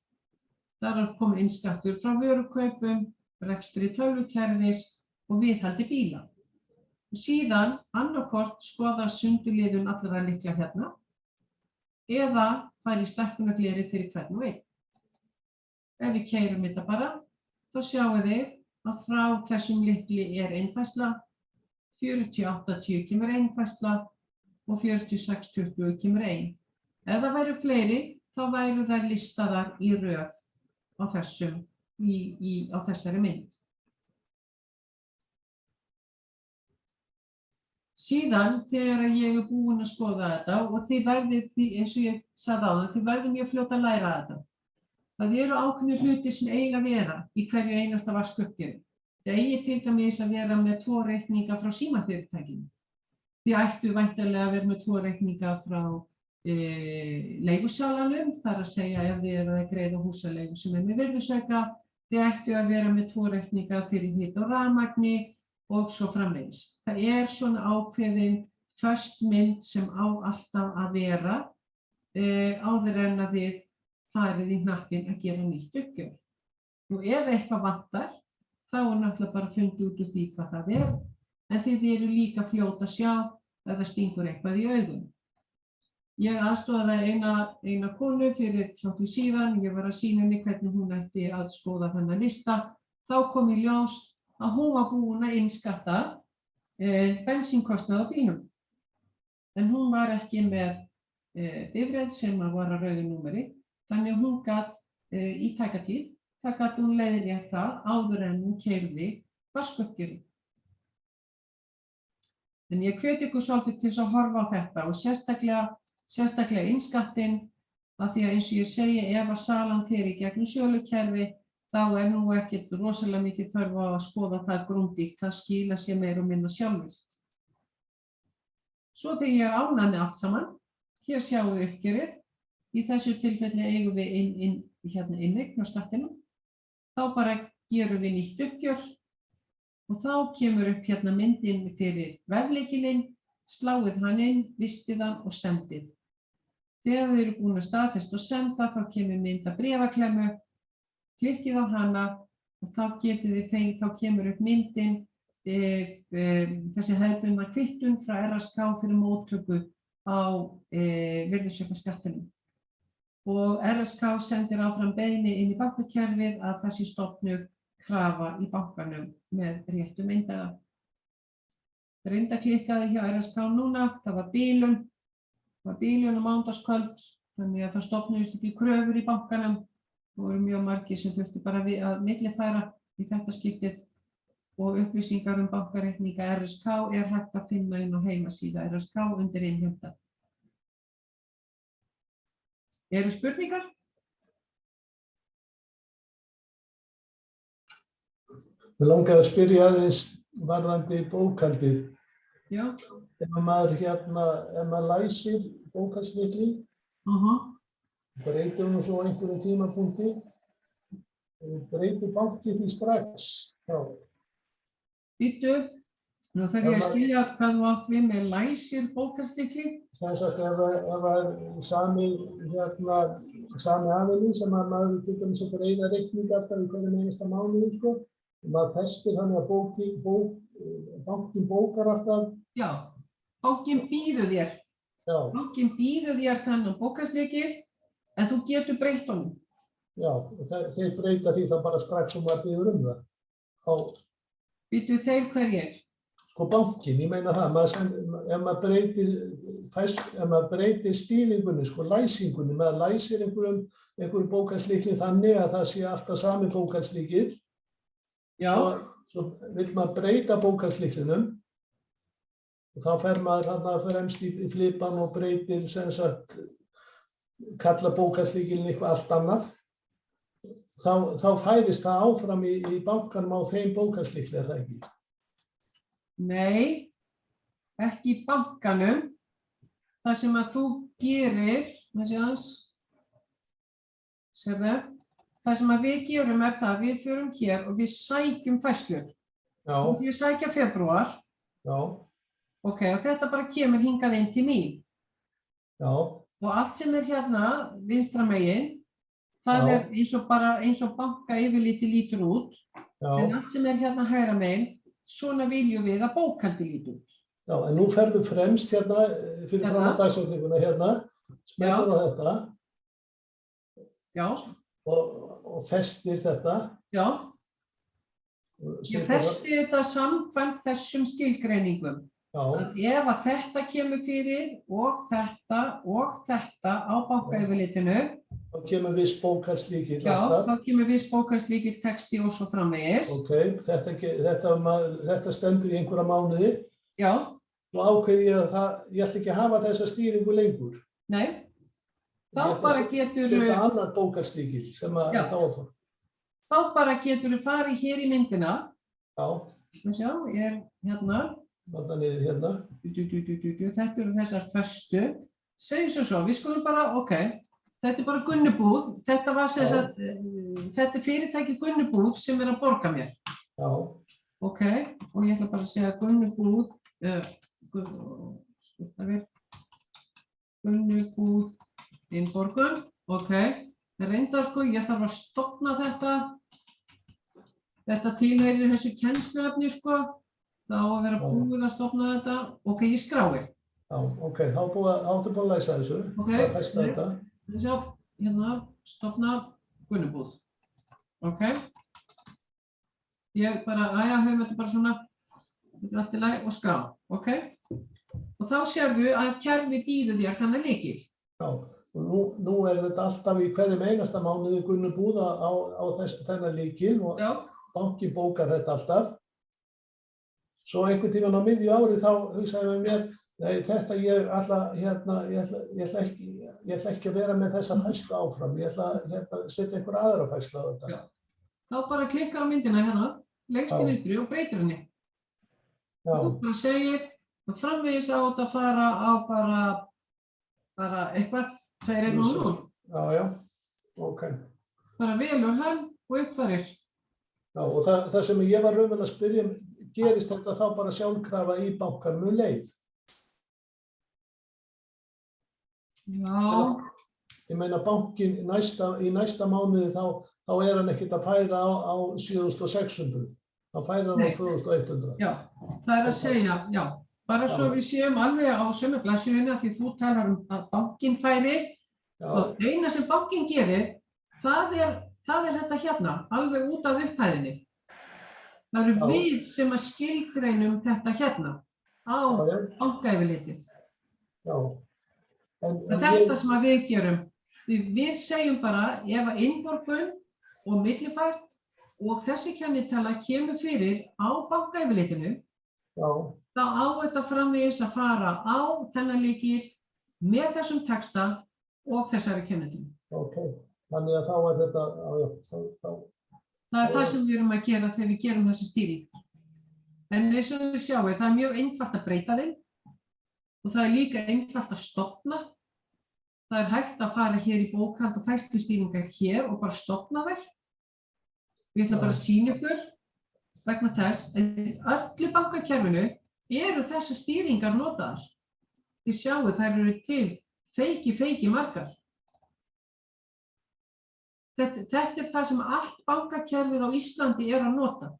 Þar er komið innskattur frá vörukaupum, rekstri tölvukerfis og viðhaldi bíla. Og síðan annaðhvort skoða sundurliðun allra lykla hérna eða fara í stækkunarglerið fyrir hvern og einn. Ef við keyrum þetta bara, þá sjáum við að frá þessum lykli er einfærsla, 4080 kemur einfærsla og 4620 kemur ein. Ef það væru fleiri, þá væru þær listaðar í röð á þessari mynd. Síðan þegar ég er búin að skoða þetta og þið verðið, eins og ég sagði áðan, þið verðið mjög fljótt að læra þetta. Það eru ákveðnir hlutir sem eiga að vera í hverju einasta vaskuppgjöri. Það eigi til dæmis að vera með 2 reikninga frá símafyrirtækinu. Þið ættu væntanlega að vera með 2 reikninga frá leigusalanum, þar að segja ef þið eru að greiða húsaleigu sem er með virðisauka. Þið ættu að vera með 2 reikninga fyrir hita og rafmagni og svo framvegis. Það er svona ákveðin föst mynd sem á alltaf að vera áður en að þið farið í hnappinn að gera nýtt uppgjör. Nú ef eitthvað vantar, þá er náttúrulega bara fundið út úr því hvað það er, en þið eru líka fljót að sjá að það stingur eitthvað í augun. Ég aðstoðaði eina konu fyrir svolítið síðan, ég var að sýna henni hvernig hún ætti að skoða þennan lista. Þá kom í ljós að hún var búin að innskatta bensínkostnað á bílnum. En hún var ekki með bifreið sem var að rauðu númeri, þannig að hún gat í tækatíð, það gat hún leiðrétt það áður en hún keyrði vaskuppgjörið. En ég hvet ykkur svolítið til að horfa á þetta og sérstaklega innskattinn, af því að eins og ég segi, ef að salan fer í gegnum sölukerfi, þá er nú ekkert rosalega mikið þörf á að skoða það grundigt, það skila sér meira og minna sjálfvirkt. Svo þegar ég er ánægð með allt saman, hér sjáum við uppgjörið, í þessu tilfelli eigum við inneign á skattinum, þá bara gerum við nýtt uppgjör og þá kemur upp hérna myndin fyrir veflykilinn, sláið hann inn, vistið hann og sendið. Þegar þið eru búin að staðfesta og senda, þá kemur mynd af bréfaklemmu, klikkið á hana og þá kemur upp myndin, þessi hefðbundna kvittun frá RSK fyrir móttöku á virðisaukaskattinum. Og RSK sendir áfram beiðni inn í bankakerfið að þessi stofnuð krafa í bankanum með réttu myndaða. Reynda klikkaði hjá RSK núna, það var bílun á mánudagskvöld, þannig að það stofnuðust ekki kröfur í bankanum. Það voru mjög margir sem þurftu bara að millifæra í þetta skiptið og upplýsingar bankareikninga RSK er hægt að finna inn á heimasíða RSK undir innheimta. Eru spurningar? Mig langaði að spyrja aðeins varðandi bókhaldið. Já. Ef maður læsir bókhaldslykli, breytir hún svo á einhverjum tímapunkti, breytir bankinn því strax þá. Bíddu, nú þarf ég að skilja hvað þú átt við með læsir bókhaldslykli. Sem sagt, ef það er sami aðili sem að maður til dæmis að greiða reikninga alltaf í hverjum einasta mánuði, sko, maður festir hann að bankinn bókar alltaf. Já, bankinn býður þér. Já. Bankinn býður þér þennan bókhaldslykil, en þú getur breytt honum. Já, þeir breyta því þá bara strax og maður býður það. Bíddu, þeir hverjir? Sko bankinn, ég meina það, ef maður breytir stýringunni, sko læsingunni, maður læsir einhverjum bókhaldslykli þannig að það sé alltaf sami bókhaldslykil. Já. Svo vill maður breyta bókhaldslyklinum og þá fer maður þarna fremst í flipan og breytir, sem sagt, kalla bókhaldslykilinn eitthvað allt annað þá færist það áfram í bankanum á þeim bókhaldslyklum, er það ekki? Nei, ekki í bankanum. Það sem að þú gerir, það sem að við gerum er það, við förum hér og við sækjum færslur. Já, Við sækja febrúar, já, ok, og þetta bara kemur hingað inn til mín. já, Og allt sem er hérna vinstra megin, það Já. er eins og banka yfirliti lítur út, en já. allt sem er hérna hægra megin, svona viljum við að bókhaldi lítur út. Já, en nú ferðu fremst hérna fyrir fram Hérna. að dagsetninguna hérna, smellir á þetta Já, og festir þetta. já, ég Setur- festi þetta samkvæmt þessum skilgreiningum. Já, Að ef að þetta kemur fyrir og þetta á bankayfirlitinu, þá kemur viss bókhaldslykill já, alltaf. þá kemur viss bókhaldslíkill texti og svo framvegis. Ok, þetta stendur í einhverja mánuði. Já, Svo ákveði ég að ég ætla ekki að hafa þessa stýringu lengur. nei, þá Ég ætla bara að getur setja annar bókhaldslykill sem að Já. þetta áfram. farið hér í myndina. Já, Sjá, ég er hérna. þarna niður hérna. Þetta eru þessar föstu. Segjum svo, við skulum bara, ok, þetta er bara Gunnubúð. Þetta var sem sagt, þetta er fyrirtæki Gunnubúð sem er að borga mér. Já, Ok, og ég ætla bara að segja Gunnubúð, Gunnubúð innborgun, ok. Það reyndar sko, ég þarf að stofna þetta. Þetta tilheyrir þessu kennsluefni sko. Það á að vera búið að stofna þetta. Ok, ég skrái. já, ok, þá áttu búin að læsa þessu. Ok. Það festa þetta. Sjá, hérna, stofna Gunnubúð. Ok. Ég bara, höfum þetta bara svona, þetta er allt í lagi og skrá, ok. Og þá sérðu að kerfi býður þér þannig lykil. Já, og nú er þetta alltaf í hverjum einasta mánuði Gunnubúð á þennan lykil og Já, banki bókar þetta alltaf. Svo einhvern tímann á miðju ári þá hugsaði ég mér, nei, þetta ég ætla ekki að vera með þessa færslu áfram, ég ætla að setja einhver aðra færslu á þetta. Já. Þá bara klikkar á myndina hérna, lengst í Já. vinstri og breytir henni. Já, Þú bara segir, og framvegis á þetta að fara á bara eitthvað, 2, 1 og 0. já, ok. Bara velur hann og uppfærir. Já, og það sem ég var raunverulega að spyrja, gerist þetta þá bara sjálfkrafa í bankanum um leið? Já, Ég meina bankin í næsta mánuði þá er hann ekkert að færa á 7.600, þá færa hann á Nei. 2.100. já, það er að segja, já. Bara svo við séum alveg á sömu blaðsíðunni því þú talar að bankinn færir. Já, Og eina sem bankinn gerir, það er þetta hérna, alveg út af upphæðinni. Það eru Já. við sem að skilgreinum þetta hérna á já, bankayfirlitið. já. En Það er þetta sem að við gerum. Við segjum bara ef að innborgun og millifært og þessi kennitala kemur fyrir á bankayfirlitinu, já, þá á þetta framvegis að fara á þennan lykil með þessum texta og þessari kennitölu. ok. Þannig að þá er þetta, þá, Það er það sem við erum að gera þegar við gerum þessa stýring. En eins og þið sjáu, það er mjög einfalt að breyta þeim og það er líka einfalt að stofna. Það er hægt að fara hér í bókhald og færslustýringar hér og bara stofna þær. Ég ætla bara að sýna ykkur vegna þess að öllu bankakerfinu eru þessar stýringar notaðar. Þið sjáu, þær eru til feiki margar. Þetta er það sem allt bankakerfið á Íslandi er að nota.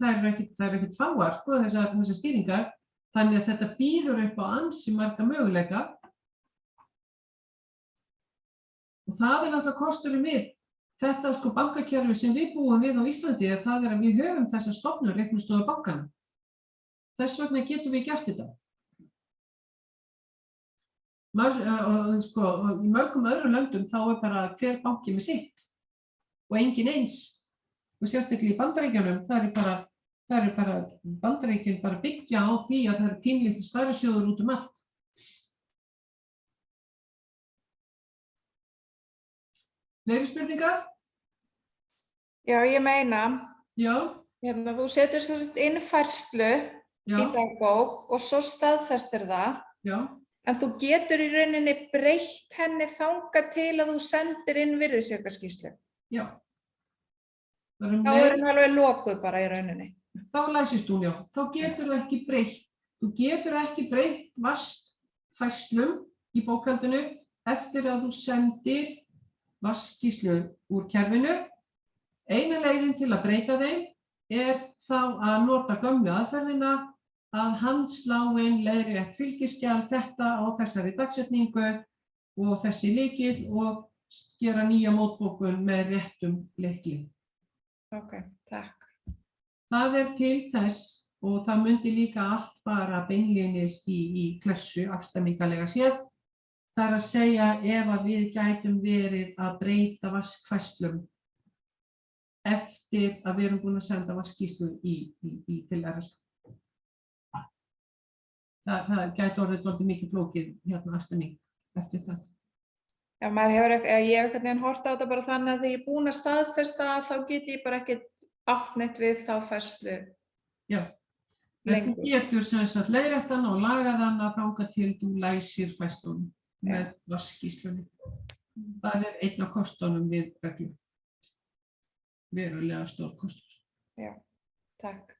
Það er ekkert fáar, sko, þessar stýringar, þannig að þetta býður upp á ansi marga möguleika. Og það er náttúrulega kosturinn við. Þetta sko bankakerfi sem við búum við á Íslandi, það er að við höfum þessa stofnun reiknistofu bankana. Þess vegna getum við gert þetta. Sko, í mörgum öðrum löndum þá er bara hver banki með sitt og engin eins. Og sérstaklega í Bandaríkjunum, það eru bara Bandaríkjun bara byggja á því að það eru pínlítið sparisjóður út um allt. Fleiri spurningar? Já, ég meina, Já, þú setur sem sagt inn færslu í já, dagbók og svo staðfestir það, já, en þú getur í rauninni breytt henni þangað til að þú sendir inn virðisaukaskýrslu. já. Bara Þá er hún alveg lokuð bara í rauninni. Þá læsist hún, já. Þá getur þú ekki breytt. Þú getur ekki breytt vaskfærslum í bókhaldinu eftir að þú sendir vaskskýrslu úr kerfinu. Eina leiðin til að breyta þeim er þá að nota gömlu aðferðina að handslá inn leiðrétt fylgiskjal þetta á þessari dagsetningu og þessi lykill og gera nýja mótbókun með réttum lykli. Ok, takk. Það er til þess og það myndi líka allt bara beinlínis í klessu afstæmingalega séð. Það er að segja ef að við gætum verið að breyta vaskfærslum eftir að við erum búin að senda vaskskýrslu til RSK. Það gæti orðið dálítið mikið flókið hérna afstæming eftir það. Já, ég hef einhvern veginn horft á þetta bara þannig að þegar ég er búin að staðfesta þá get ég bara ekkert átt neitt við þá færslu. Já, þú getur sem sagt leiðrétt hana og lagað hana þangað til þú læsir færslunum með vaskskýrslunni. Það er einn af kostunum við reglum. Verulega stór kostur. Já, takk.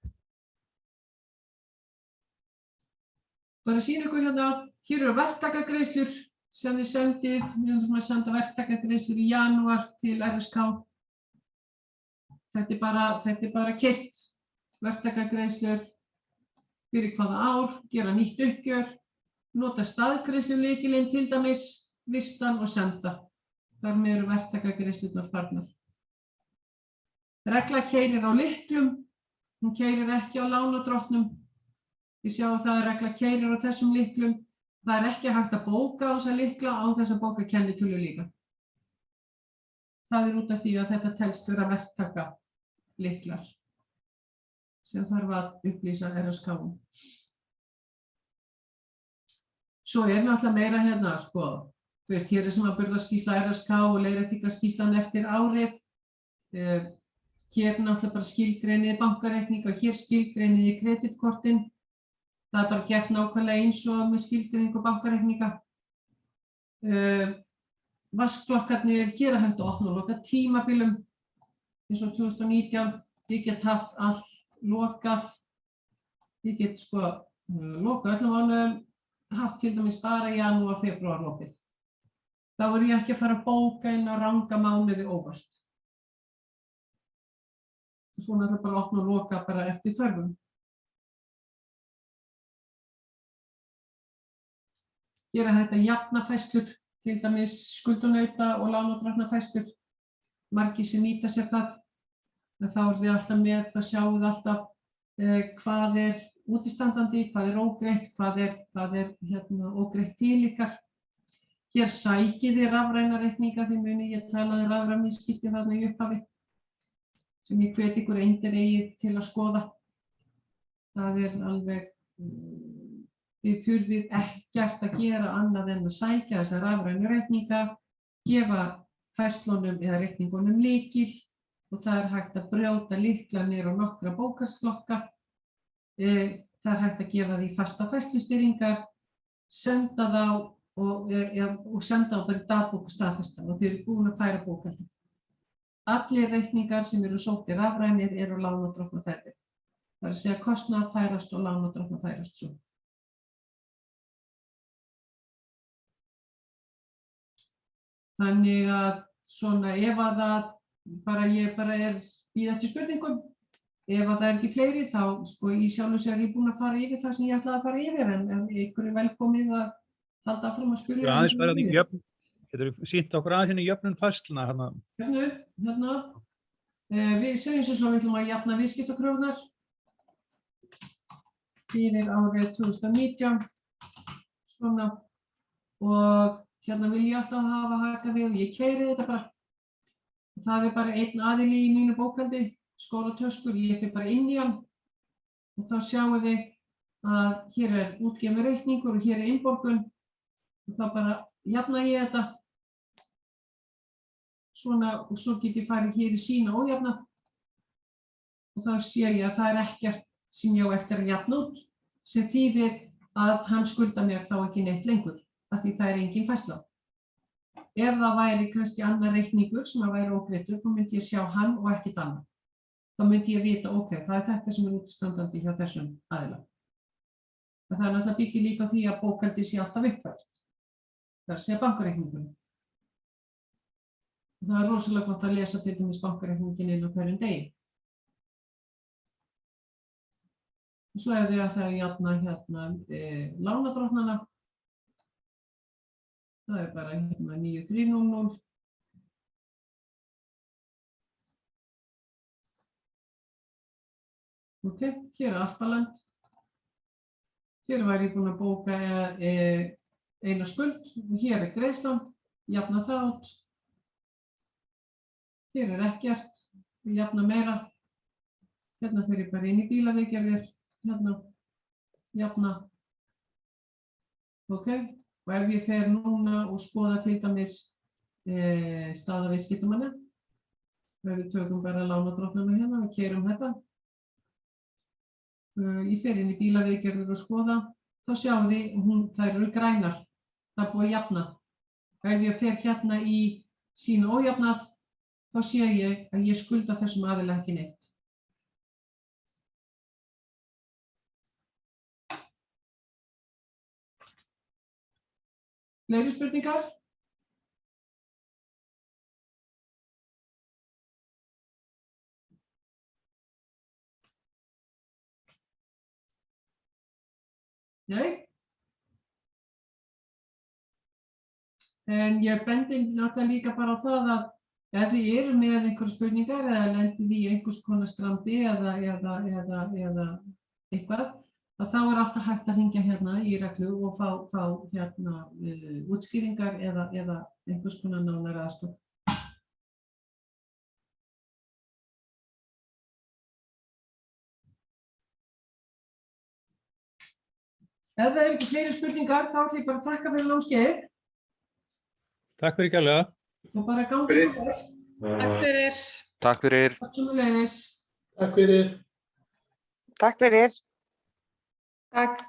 Bara sýna ykkur hérna, hér eru verktakagreiðslur sem þið sendið. Við erum að senda verktakagreiðslur í janúar til RSK. Þetta er bara keyrt. Verktakagreiðslur fyrir hvaða ár, gera nýtt uppgjör, nota staðgreiðslulykilinn til dæmis, vistan og senda. Þar með eru verktakagreiðslurnar farnar. Regla keyrir á lyklum, hún keyrir ekki á lánadrottnum. Þið sjáum það að regla keyrir á þessum lyklum. Það er ekki hægt að bóka á þessa lykla án þess að bóka kennitölu líka. Það er út af því að þetta telst vera verktaka lyklar sem þarf að upplýsa RSK-um. Svo er náttúrulega meira hérna, sko, þú veist, hér er samanburðarskýrsla RSK og leiðréttingarskýrslan eftir árið. Hér náttúrulega bara skilgreinið bankareikninga og hér skilgreinið kreditkortin. Það er bara gert nákvæmlega eins og með skilgreiningu bankareikninga. Vaskflokkarnir hér er hægt að opna og loka tímabilum. Eins og 2019, ég get haft allt lokað. Ég get sko lokað öllum mánuðum, haft til dæmis bara janúar, febrúar opið. Þá er ég ekki að fara að bóka inn á ranga mánuði óvart. Svona er það bara að opna og loka bara eftir þörfum. Hér er hægt að jafna færslur, til dæmis skuldunauta og lánadrottnafærslur. Margir sem nýta sér það. En þá er þið alltaf með, það sjáum við alltaf hvað er útistandandi, hvað er ógreitt, hvað er ógreitt til ykkar. Hér sækið þið rafræna reikninga, því muni ég talaði rafræn viðskipti þarna í upphafi, sem ég hvet ykkur eindregið til að skoða. Það er alveg, þið þurfið ekkert að gera annað en að sækja þessa rafrænu reikninga, gefa færslunum eða reikningunum lykil og það er hægt að brjóta lykla niður á nokkra bókhaldsflokka. Það er hægt að gefa því fasta færslustýringar, senda þá og senda þá bara í dagbók og staðfesta og þið eru búin að færa bókhaldið. Allir reikningar sem eru sóttir rafrænir eru lánadrottnafærðir. Það er að segja kostnaðar færast og lánadrottnar færast svo. Þannig að svona ef að það ég er bíða eftir spurningum. Ef að það er ekki fleiri þá sko í sjálfu sér er ég búin að fara yfir það sem ég ætlaði að fara yfir en ykkur er velkomið að halda áfram að spyrja. Aðeins bara í jöfn. Geturðu sýnt okkur aðeins í jöfnun færsluna hérna? Hérna. Við segjum svo við ætlum að jafna viðskiptakröfurnar fyrir árið 2019. Svona og hérna vil ég alltaf hafa haka við og ég keyri þetta bara. Það er bara einn aðili í mínu bókhaldi, skólatöskur, ég fyrir bara inn í hann og þá sjáum við að hér er útgefinn reikningur og hér er innborgun og þá bara jafna ég þetta. svona, og svo get ég farið hér í sína ójafnað og þá sé ég að það ekkert sem ég á eftir að jafna út sem þýðir að hann skulda mér þá ekki neitt lengur, af því það engin færsla. Ef það væri kannski annar reikningur sem að væri ógreiddur, þá myndi ég sjá hann og ekkert annað. Þá myndi ég vita, ok, það þetta sem útistandandi hjá þessum aðila. Það náttúrulega byggir líka á því að bókhaldið sé alltaf uppfært. Það sé bankareikningurinn. Það rosalega gott að lesa til dæmis bankareikningin inn á hverjum degi. Og svo ef við ætlum að jafna lánadrottnana, það bara 9300. Ok, hér Alpaland. Hér var ég búin að bóka eina skuld og hér greiðslan, jafna það út. Hér ekkert, jafna meira. Hérna fer ég bara inn í bílaviðgerðir, hérna, jafna. Ok, og ef ég fer núna og skoða til dæmis staða viðskiptamanna, ef við tökum bara lánadrottnana hérna og keyrum þetta. Ég fer inn í bílaviðgerðir og skoða, þá sjáum við, þær eru grænar, það búið að jafna. Ef ég fer hérna í sína ójafnað, þá sé ég að ég skulda þessum aðila ekki neitt. Fleiri spurningar? Nei? En ég bendi náttúrulega líka bara á það að ef þið eru með einhverjar spurningar eða lendið í einhvers konar strandi eða eitthvað, að þá alltaf hægt að hringja hérna í reglu og fá hérna útskýringar eða einhvers konar nánari aðstoð. Ef það ekki fleiri spurningar, þá ætlum ég bara að þakka fyrir námskeiðið. Takk fyrir kærlega. Og bara gangi vel. Takk fyrir. Takk fyrir. Takk sömuleiðis. Takk fyrir. Takk fyrir. Takk.